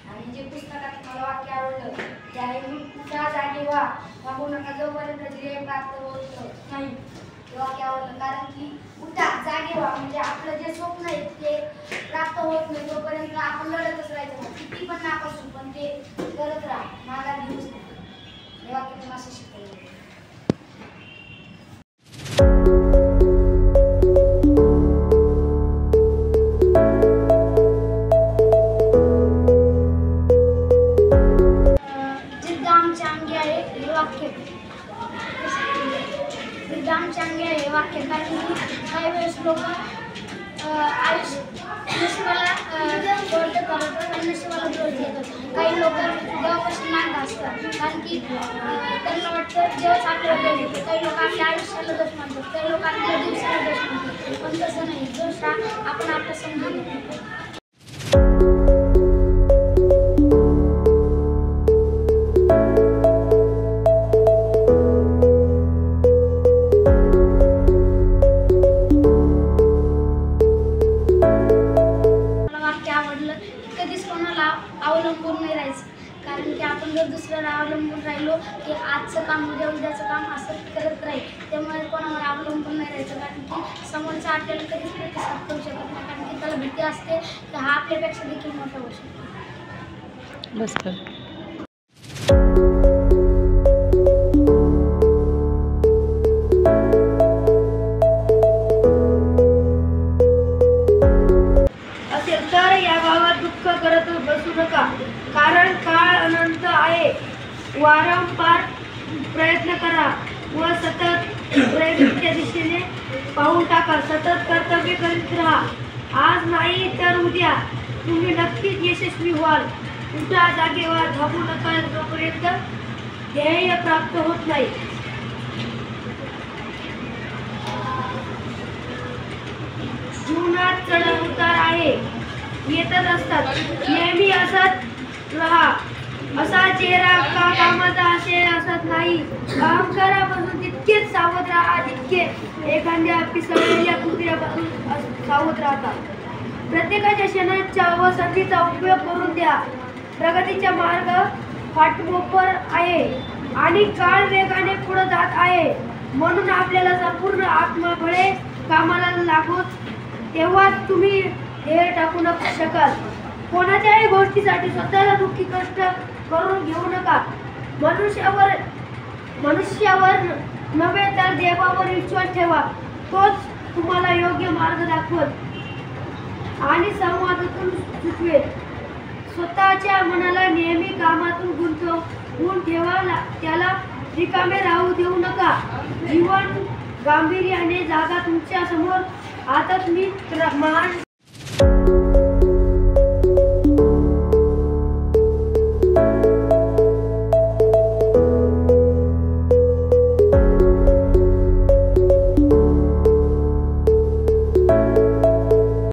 आणि जे पुस्तकात मला वाक्य आवडलं त्याने मी कुठल्या जागी वा वागू नका जोपर्यंत ध्येय प्राप्त होत नाही ते वाक्य आवडलं, कारण की उठा जागे व्हा म्हणजे आपलं जे स्वप्न आहे ते प्राप्त होत नाही तोपर्यंत आपण लढतच राहायचं, किती पण नापासून पण ते करत राहा, मागा घेऊच नाही. हे वाक्य मला असं शिकवलं. हे वाक्य काही वेळेस लोक नशिबाला नशिबाला दोष देतात. काही लोक देवापासून नांद असतात, कारण की त्यांना वाटतं देवच आपल्याला दोष देतो. काही लोक आपल्या आयुष्याला दोष मानतात, काही लोक आपल्या दिवसाला दोष मानतात, पण तसं नाही. दोष हा आपण आपला समजून घेतो. कधीच कोणाला अवलंबून नाही राहायचं, कारण की आपण जर दुसऱ्याला अवलंबून राहिलो की आजचं काम उद्याचं काम असं करत राहील. त्यामुळे कोणावर अवलंबून नाही राहायचं, कारण की समोरचा आपल्याला कधीच प्रतिसाद करू शकत नाही, कारण की त्याला भीती असते तर हा आपल्यापेक्षा देखील मोठा होऊ शकतो. बस कर. तर या भावात दुःख करत बसू नका, कारण काळ अनंत आहे. वारंवार प्रयत्न करा व सतत प्रयत्नाच्या दिशेने पाऊल टाका. सतत कर्तव्य करीत राहा. आज नाही तर उद्या तुम्ही नक्कीच यशस्वी व्हाल. उठा जागे व्हा, थांबू नका जोपर्यंत ध्येय प्राप्त होत नाही. जीवनात चढ उतार आहे, येतच असतात. नेहमी असत राहा. असा चेहरा का कामाचा असे असत नाही. अहंकारापासून तितकेच सावध राहा जितके एखाद्या पिसळलेल्या कुत्र्यापासून सावध राहतात. प्रत्येकाच्या क्षणाच्या व संधीचा उपयोग करून द्या. प्रगतीचा मार्ग फाटकोपर आहे आणि काळ वेगाने पुढे जात आहे, म्हणून आपल्याला संपूर्ण आत्मबळे कामाला लागोत, तेव्हाच तुम्ही ध्येय टाकू शकाल. कोणाच्याही गोष्टीसाठी स्वतःला दुःखी कष्ट करून घेऊ नका. मनुष्यावर नव्हे तर देवावर विश्वास ठेवा. तोच तुम्हाला योग्य मार्ग दाखवत आणि संवादातून सुचवेल. स्वतःच्या मनाला नेहमी कामातून गुंतवून ठेवा. त्याला रिकामे राहू देऊ नका. जीवन गांभीर्याने जागा तुमच्या समोर आत्मिक महान